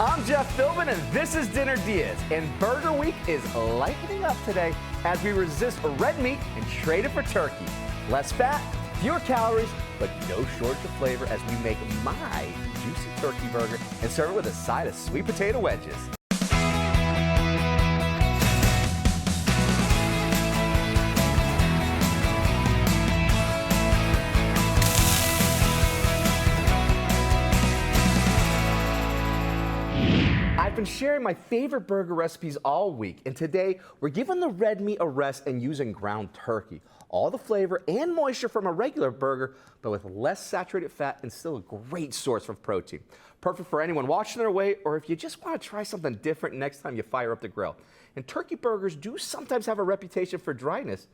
I'm Jeff Philbin, and this is Dinner DeeAs. And Burger Week is lightening up today as we resist red meat and trade it for turkey. Less fat, fewer calories, but no shortage of flavor as we make my juicy turkey burger and serve it with a side of sweet potato wedges. I've been sharing my favorite burger recipes all week, and today we're giving the red meat a rest and using ground turkey. All the flavor and moisture from a regular burger, but with less saturated fat and still a great source of protein. Perfect for anyone watching their weight, or if you just want to try something different next time you fire up the grill. And turkey burgers do sometimes have a reputation for dryness,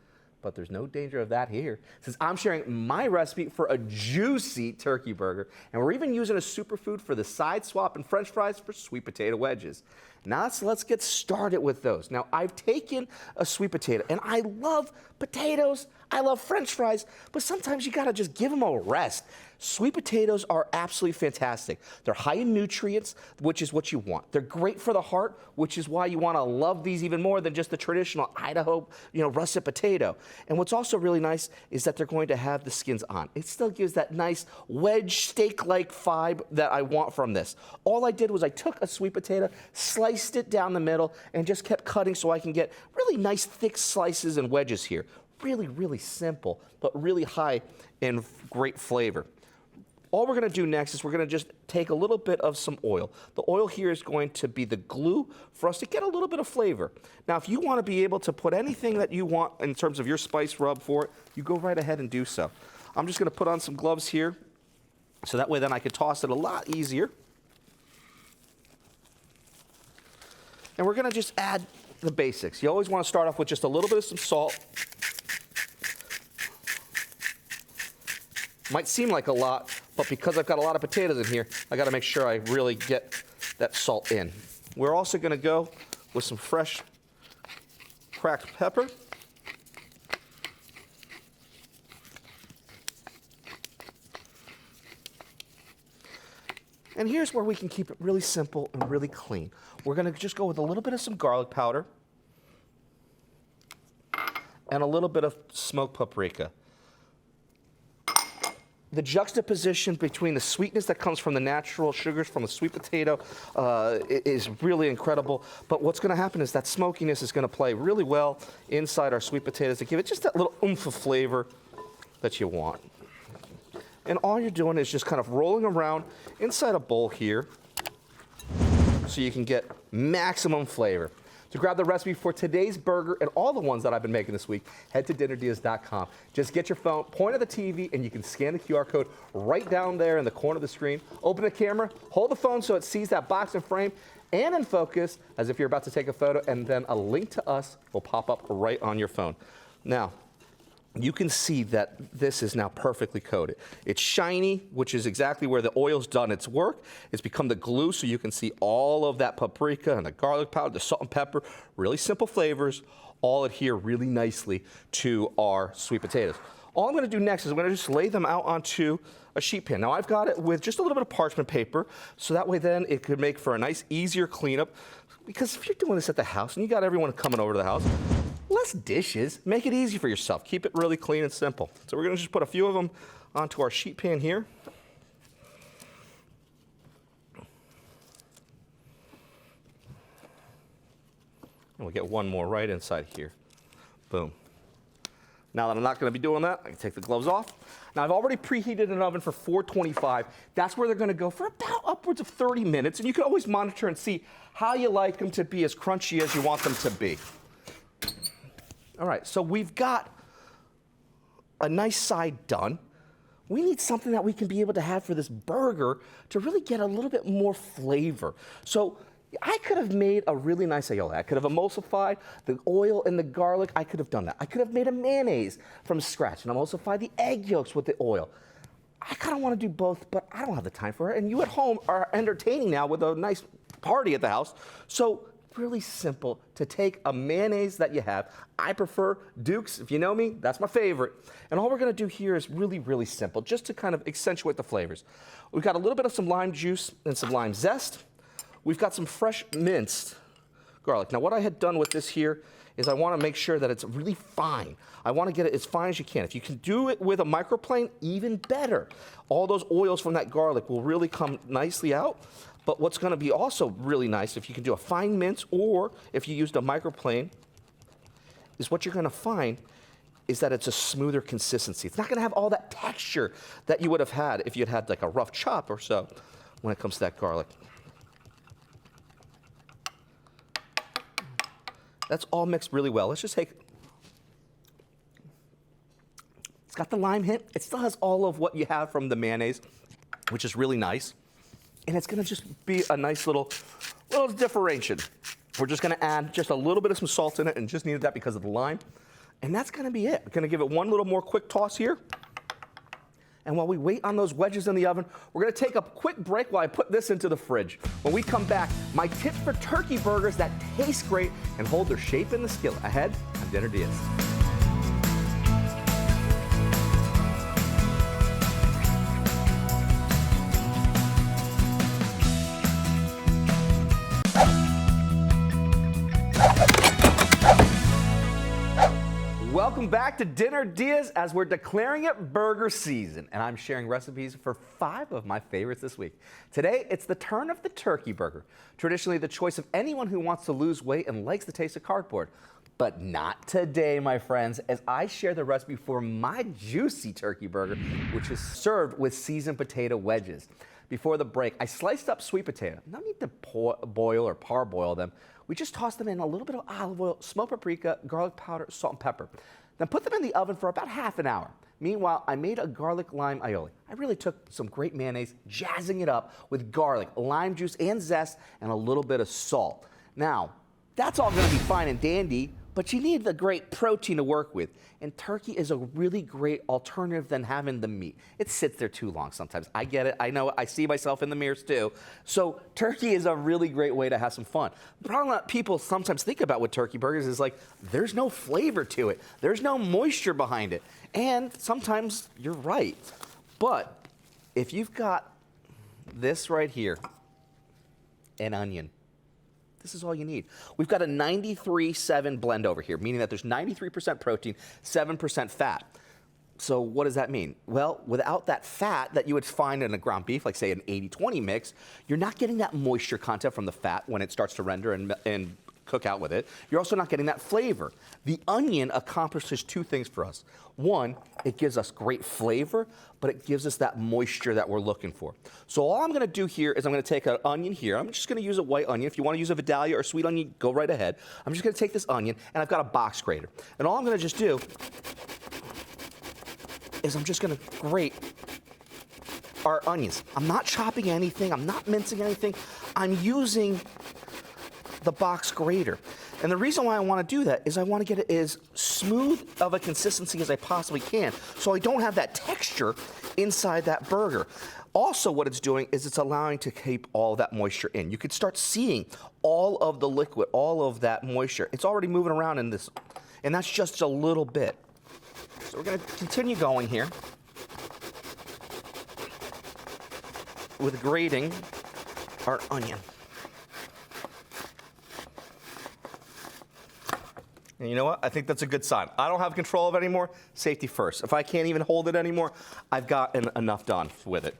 but there's no danger of that here, since I'm sharing my recipe for a juicy turkey burger, and we're even using a superfood for the side swap and french fries for sweet potato wedges. Now let's get started with those. Now I've taken a sweet potato, and I love potatoes, I love french fries, but sometimes you gotta just give them a rest. Sweet potatoes are absolutely fantastic. They're high in nutrients, which is what you want. They're great for the heart, which is why you wanna love these even more than just the traditional Idaho, russet potato. And what's also really nice is that they're going to have the skins on. It still gives that nice wedge steak-like vibe that I want from this. All I did was I took a sweet potato, sliced it down the middle, and just kept cutting so I can get really nice thick slices and wedges here. Really, really simple, but really high in great flavor. All we're gonna do next is we're gonna just take a little bit of some oil. The oil here is going to be the glue for us to get a little bit of flavor. Now, if you wanna be able to put anything that you want in terms of your spice rub for it, you go right ahead and do so. I'm just gonna put on some gloves here, so that way then I can toss it a lot easier. And we're gonna just add the basics. You always wanna start off with just a little bit of some salt. Might seem like a lot, but because I've got a lot of potatoes in here, I gotta make sure I really get that salt in. We're also gonna go with some fresh cracked pepper. And here's where we can keep it really simple and really clean. We're gonna just go with a little bit of some garlic powder and a little bit of smoked paprika. The juxtaposition between the sweetness that comes from the natural sugars from the sweet potato is really incredible. But what's going to happen is that smokiness is going to play really well inside our sweet potatoes to give it just that little oomph of flavor that you want. And all you're doing is just kind of rolling around inside a bowl here so you can get maximum flavor. To grab the recipe for today's burger and all the ones that I've been making this week, head to dinnerdeas.com. Just get your phone, point at the TV, and you can scan the QR code right down there in the corner of the screen. Open the camera, hold the phone so it sees that box and frame and in focus as if you're about to take a photo, and then a link to us will pop up right on your phone. Now, you can see that this is now perfectly coated. It's shiny, which is exactly where the oil's done its work. It's become the glue, so you can see all of that paprika and the garlic powder, the salt and pepper, really simple flavors, all adhere really nicely to our sweet potatoes. All I'm gonna do next is I'm gonna just lay them out onto a sheet pan. Now I've got it with just a little bit of parchment paper, so that way then it could make for a nice, easier cleanup. Because if you're doing this at the house and you got everyone coming over to the house, less dishes, make it easy for yourself. Keep it really clean and simple. So we're gonna just put a few of them onto our sheet pan here. And we'll get one more right inside here. Boom. Now that I'm not gonna be doing that, I can take the gloves off. Now I've already preheated an oven for 425. That's where they're gonna go for about upwards of 30 minutes. And you can always monitor and see how you like them to be as crunchy as you want them to be. All right, so we've got a nice side done. We need something that we can be able to have for this burger to really get a little bit more flavor. So I could have made a really nice aioli. I could have emulsified the oil and the garlic. I could have done that. I could have made a mayonnaise from scratch and emulsified the egg yolks with the oil. I kind of want to do both, but I don't have the time for it. And you at home are entertaining now with a nice party at the house. So really simple to take a mayonnaise that you have. I prefer Duke's. If you know me, that's my favorite. And all we're going to do here is really, really simple, just to kind of accentuate the flavors. We've got a little bit of some lime juice and some lime zest. we've got some fresh minced garlic. Now what I had done with this here is I want to make sure that it's really fine. I want to get it as fine as you can. If you can do it with a microplane, even better. All those oils from that garlic will really come nicely out. But what's going to be also really nice, if you can do a fine mince or if you used a microplane, is what you're going to find is that it's a smoother consistency. It's not going to have all that texture that you would have had if you had like a rough chop or so when it comes to that garlic. That's all mixed really well. Let's just take, it's got the lime hint. It still has all of what you have from the mayonnaise, which is really nice. And it's gonna just be a nice little differentiation. We're just gonna add just a little bit of some salt in it and just needed that because of the lime. And that's gonna be it. We're gonna give it one little more quick toss here. And while we wait on those wedges in the oven, we're gonna take a quick break while I put this into the fridge. When we come back, my tips for turkey burgers that taste great and hold their shape in the skillet. Ahead on Dinner DeeAs. Welcome back to Dinner DeeAs as we're declaring it burger season, and I'm sharing recipes for 5 of my favorites this week. Today, it's the turn of the turkey burger, traditionally the choice of anyone who wants to lose weight and likes the taste of cardboard. But not today, my friends, as I share the recipe for my juicy turkey burger, which is served with seasoned potato wedges. Before the break, I sliced up sweet potato. No need to boil or parboil them. We just toss them in a little bit of olive oil, smoked paprika, garlic powder, salt, and pepper. Then put them in the oven for about half an hour. Meanwhile, I made a garlic lime aioli. I really took some great mayonnaise, jazzing it up with garlic, lime juice, and zest, and a little bit of salt. Now, that's all gonna be fine and dandy, but you need the great protein to work with. And turkey is a really great alternative than having the meat. It sits there too long sometimes. I get it, I know, I see myself in the mirrors too. So turkey is a really great way to have some fun. The problem that people sometimes think about with turkey burgers is like, there's no flavor to it. There's no moisture behind it. And sometimes you're right. But if you've got this right here, an onion, this is all you need. We've got a 93-7 blend over here, meaning that there's 93% protein, 7% fat. So what does that mean? Well, without that fat that you would find in a ground beef, like say an 80-20 mix, you're not getting that moisture content from the fat when it starts to render and cook out with it. You're also not getting that flavor. The onion accomplishes 2 things for us. One, it gives us great flavor, but it gives us that moisture that we're looking for. So all I'm gonna do here is I'm gonna take an onion here. I'm just gonna use a white onion. If you wanna use a Vidalia or sweet onion, go right ahead. I'm just gonna take this onion, and I've got a box grater. And all I'm gonna just do is I'm just gonna grate our onions. I'm not chopping anything, I'm not mincing anything. I'm using the box grater. And the reason why I want to do that is I want to get it as smooth of a consistency as I possibly can, so I don't have that texture inside that burger. Also, what it's doing is it's allowing to keep all that moisture in. You could start seeing all of the liquid, all of that moisture. It's already moving around in this, and that's just a little bit. So we're going to continue going here with grating our onion. And you know what? I think that's a good sign. I don't have control of it anymore. Safety first. If I can't even hold it anymore, I've got enough done with it.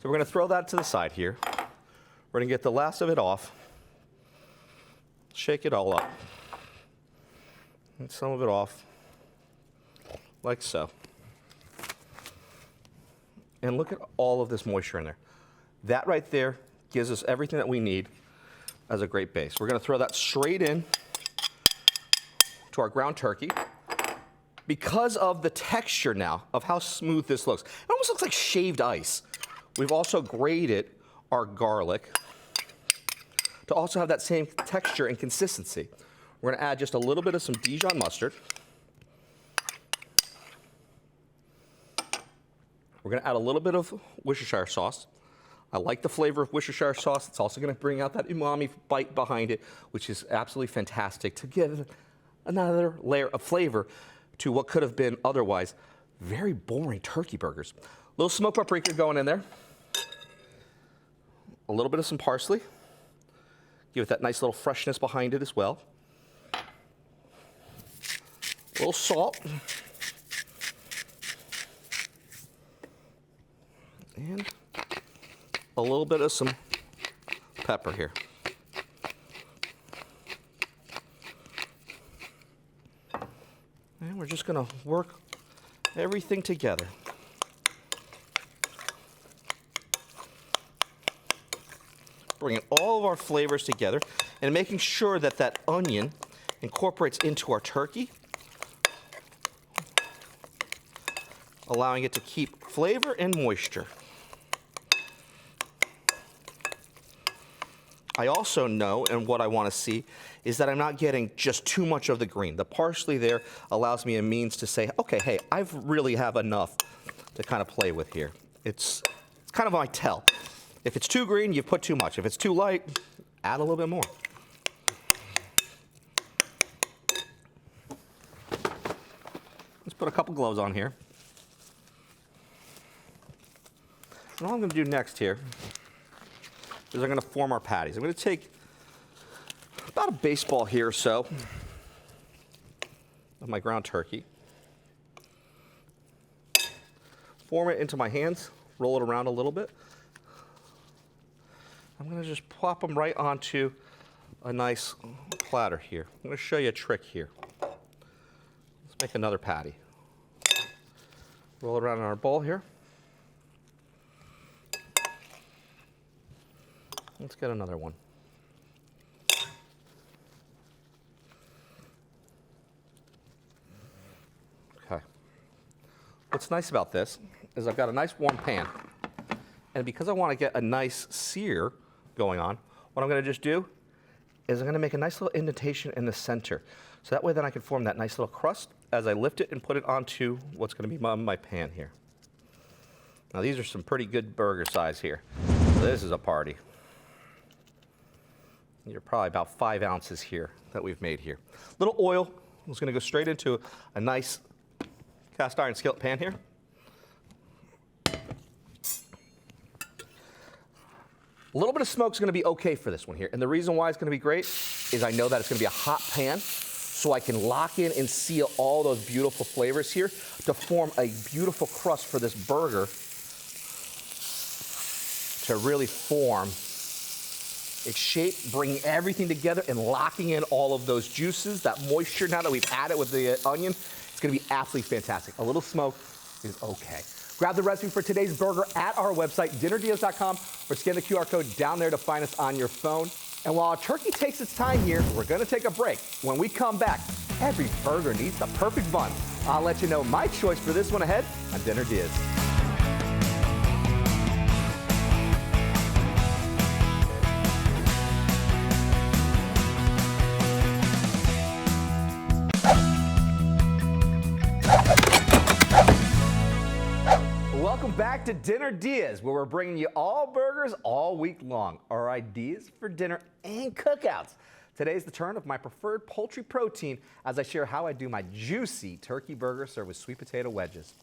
So we're going to throw that to the side here. We're going to get the last of it off. Shake it all up. And some of it off, like so. And look at all of this moisture in there. That right there gives us everything that we need as a great base. We're going to throw that straight in to our ground turkey. Because of the texture now of how smooth this looks, it almost looks like shaved ice. We've also grated our garlic to also have that same texture and consistency. We're gonna add just a little bit of some Dijon mustard. We're gonna add a little bit of Worcestershire sauce. I like the flavor of Worcestershire sauce. It's also gonna bring out that umami bite behind it, which is absolutely fantastic to give another layer of flavor to what could have been otherwise very boring turkey burgers. A little smoked paprika going in there. A little bit of some parsley. Give it that nice little freshness behind it as well. A little salt. And a little bit of some pepper here. And we're just going to work everything together. Bringing all of our flavors together and making sure that that onion incorporates into our turkey, allowing it to keep flavor and moisture. I also know, and what I want to see, is that I'm not getting just too much of the green. The parsley there allows me a means to say, okay, hey, I really have enough to kind of play with here. It's kind of my tell. If it's too green, you've put too much. If it's too light, add a little bit more. Let's put a couple gloves on here. And all I'm going to do next here is I'm going to form our patties. I'm going to take about a baseball here or so of my ground turkey, form it into my hands, roll it around a little bit. I'm going to just plop them right onto a nice platter here. I'm going to show you a trick here. Let's make another patty. Roll it around in our bowl here. Let's get another one. Okay. What's nice about this is I've got a nice warm pan. And because I want to get a nice sear going on, what I'm going to just do is I'm going to make a nice little indentation in the center. So that way then I can form that nice little crust as I lift it and put it onto what's going to be my pan here. Now these are some pretty good burger size here. So this is a party. These are probably about 5 ounces here that we've made here. Little oil. I'm just going to go straight into a nice cast iron skillet pan here. A little bit of smoke is going to be okay for this one here. And the reason why it's going to be great is I know that it's going to be a hot pan, so I can lock in and seal all those beautiful flavors here to form a beautiful crust for this burger to really form its shape, bringing everything together and locking in all of those juices, that moisture now that we've added with the onion. It's going to be absolutely fantastic. A little smoke is okay. Grab the recipe for today's burger at our website, dinnerdeals.com, or scan the QR code down there to find us on your phone. And while our turkey takes its time here, we're going to take a break. When we come back, every burger needs the perfect bun. I'll let you know my choice for this one ahead on Dinner Deals. Welcome back to Dinner Deals, where we're bringing you all burgers all week long. Our ideas for dinner and cookouts. Today's the turn of my preferred poultry protein as I share how I do my juicy turkey burger served with sweet potato wedges.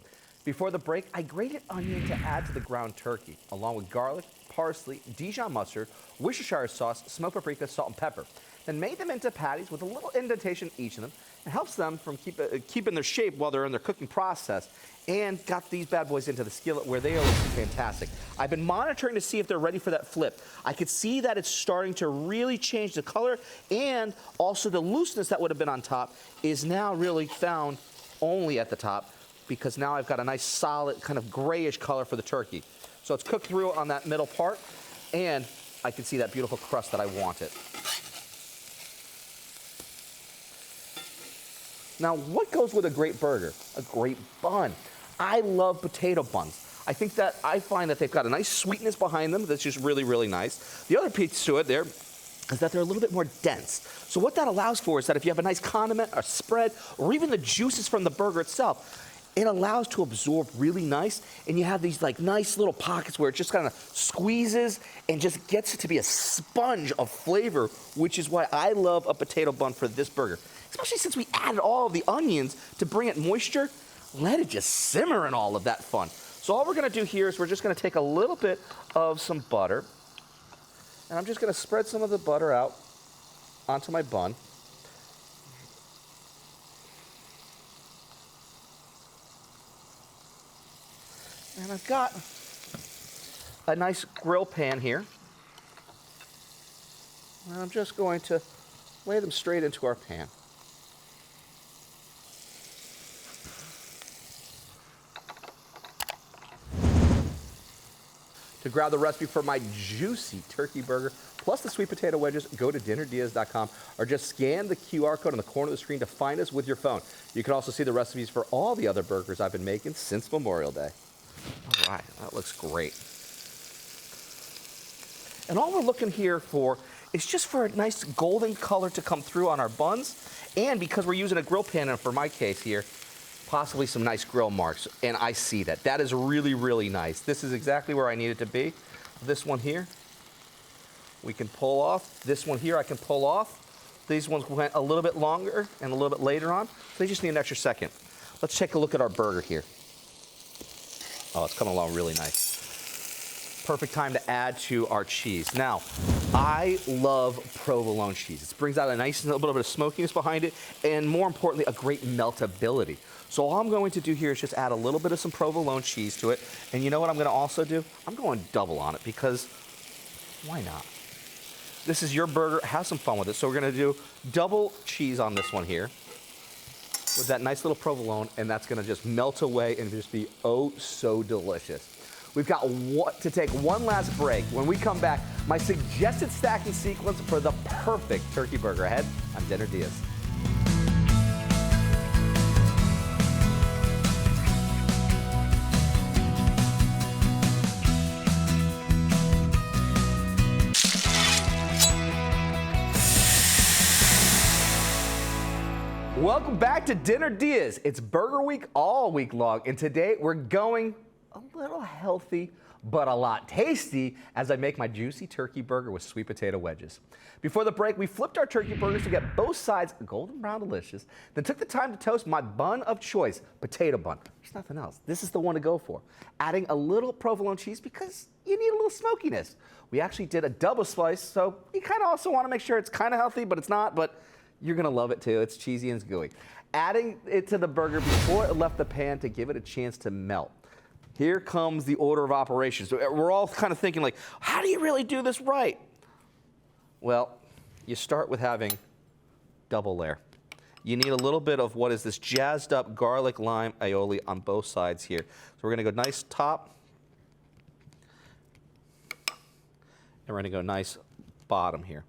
Before the break, I grated onion to add to the ground turkey, along with garlic, parsley, Dijon mustard, Worcestershire sauce, smoked paprika, salt, and pepper. Then made them into patties with a little indentation in each of them. It helps them from keeping their shape while they're in their cooking process, and got these bad boys into the skillet where they are looking fantastic. I've been monitoring to see if they're ready for that flip. I could see that it's starting to really change the color, and also the looseness that would have been on top is now really found only at the top, because now I've got a nice solid kind of grayish color for the turkey. So it's cooked through on that middle part, and I can see that beautiful crust that I wanted. Now, what goes with a great burger? A great bun. I love potato buns. I find that they've got a nice sweetness behind them that's just really, really nice. The other piece to it there is that they're a little bit more dense. So what that allows for is that if you have a nice condiment or spread, or even the juices from the burger itself, it allows to absorb really nice, and you have these like nice little pockets where it just kind of squeezes and just gets it to be a sponge of flavor, which is why I love a potato bun for this burger. Especially since we added all of the onions to bring it moisture, let it just simmer in all of that fun. So all we're gonna do here is we're just gonna take a little bit of some butter, And I'm just going to spread some of the butter out onto my bun. And I've got a nice grill pan here. And I'm just going to lay them straight into our pan. To grab the recipe for my juicy turkey burger, plus the sweet potato wedges, go to dinnerdeas.com or just scan the QR code on the corner of the screen to find us with your phone. You can also see the recipes for all the other burgers I've been making since Memorial Day. All right, that looks great. And all we're looking here for is just for a nice golden color to come through on our buns. And because we're using a grill pan, and for my case here, possibly some nice grill marks, and I see that. That is really, really nice. This is exactly where I need it to be. This one here, we can pull off. This one here, I can pull off. These ones went a little bit longer and a little bit later on, so they just need an extra second. Let's take a look at our burger here. Oh, it's coming along really nice. Perfect time to add to our cheese. Now, I love provolone cheese. It brings out a nice little bit of smokiness behind it, and more importantly, a great meltability. So all I'm going to do here is just add a little bit of some provolone cheese to it. And you know what I'm going to also do? I'm going double on it because why not? This is your burger. Have some fun with it. So we're going to do double cheese on this one here with that nice little provolone, and that's going to just melt away and just be oh so delicious. We've got to take one last break. When we come back, my suggested stacking sequence for the perfect turkey burger ahead on Dinner Diaz. Welcome back to Dinner Diaz. It's Burger Week all week long, and today we're going a little healthy, but a lot tasty as I make my juicy turkey burger with sweet potato wedges. Before the break, we flipped our turkey burgers to get both sides golden brown delicious, then took the time to toast my bun of choice, potato bun. There's nothing else. This is the one to go for. Adding a little provolone cheese because you need a little smokiness. We actually did a double slice, so you kind of also want to make sure it's kind of healthy, but it's not, but you're going to love it too. It's cheesy and it's gooey. Adding it to the burger before it left the pan to give it a chance to melt. Here comes the order of operations. So we're all kind of thinking like, how do you really do this right? Well, you start with having double layer. You need a little bit of what is this jazzed up garlic lime aioli on both sides here. So we're going to go nice top, and we're going to go nice bottom here.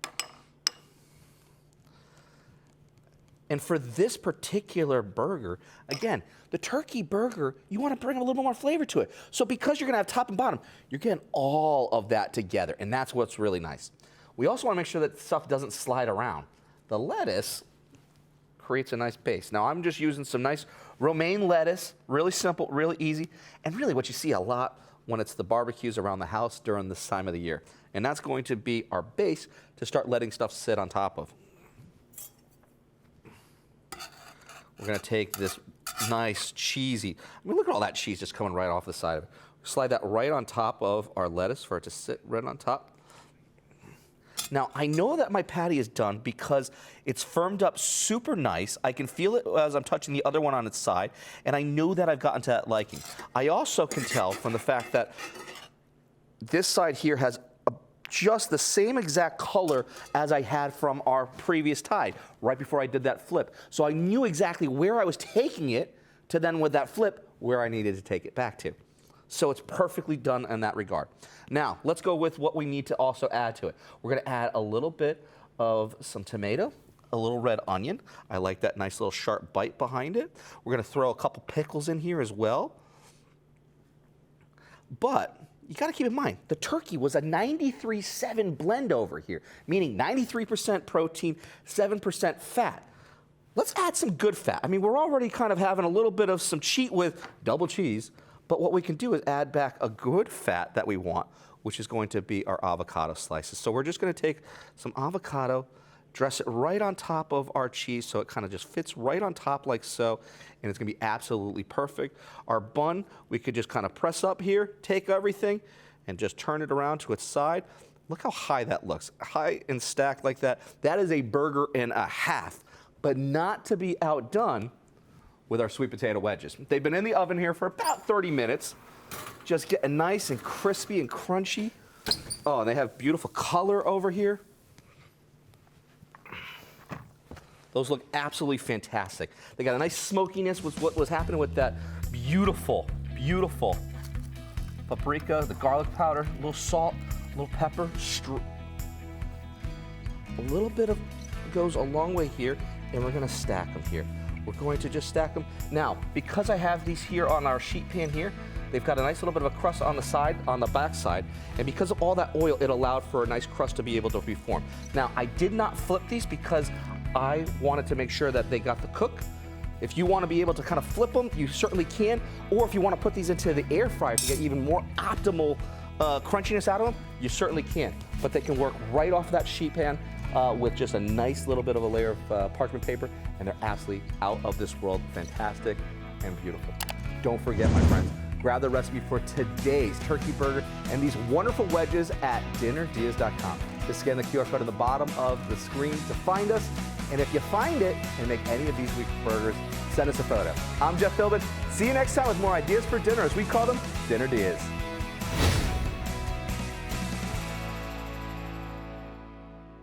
And for this particular burger, again, the turkey burger, you want to bring a little bit more flavor to it. So because you're going to have top and bottom, you're getting all of that together, and that's what's really nice. We also want to make sure that stuff doesn't slide around. The lettuce creates a nice base. Now, I'm just using some nice romaine lettuce, really simple, really easy, and really what you see a lot when it's the barbecues around the house during this time of the year. And that's going to be our base to start letting stuff sit on top of. We're going to take this nice cheesy, I mean, look at all that cheese just coming right off the side of it. Slide that right on top of our lettuce for it to sit right on top. Now, I know that my patty is done because it's firmed up super nice. I can feel it as I'm touching the other one on its side, and I know that I've gotten to that liking. I also can tell from the fact that this side here has just the same exact color as I had from our previous tide, right before I did that flip. So I knew exactly where I was taking it to then with that flip, where I needed to take it back to. So it's perfectly done in that regard. Now, let's go with what we need to also add to it. We're gonna add a little bit of some tomato, a little red onion. I like that nice little sharp bite behind it. We're gonna throw a couple pickles in here as well. But you got to keep in mind, the turkey was a 93-7 blend over here, meaning 93% protein, 7% fat. Let's add some good fat. I mean, we're already kind of having a little bit of some cheat with double cheese, but what we can do is add back a good fat that we want, which is going to be our avocado slices. So we're just going to take some avocado, dress it right on top of our cheese so it kind of just fits right on top like so, and it's going to be absolutely perfect. Our bun, we could just kind of press up here, take everything, and just turn it around to its side. Look how high that looks, high and stacked like that. That is a burger and a half, but not to be outdone with our sweet potato wedges. They've been in the oven here for about 30 minutes, just getting nice and crispy and crunchy. Oh, and they have beautiful color over here. Those look absolutely fantastic. They got a nice smokiness with what was happening with that beautiful, beautiful paprika, the garlic powder, a little salt, a little pepper. A little bit of goes a long way here, and we're gonna stack them here. We're going to just stack them. Now, because I have these here on our sheet pan here, they've got a nice little bit of a crust on the side, on the back side, and because of all that oil, it allowed for a nice crust to be able to reform. Now, I did not flip these because I wanted to make sure that they got the cook. If you want to be able to kind of flip them, you certainly can. Or if you want to put these into the air fryer to get even more optimal crunchiness out of them, you certainly can. But they can work right off that sheet pan with just a nice little bit of a layer of parchment paper, and they're absolutely out of this world, fantastic and beautiful. Don't forget, my friends, grab the recipe for today's turkey burger and these wonderful wedges at dinnerdeas.com. Just scan the QR code at the bottom of the screen to find us. And if you find it and make any of these week's burgers, send us a photo. I'm Jeff Philbin. See you next time with more ideas for dinner, as we call them, Dinner Dias.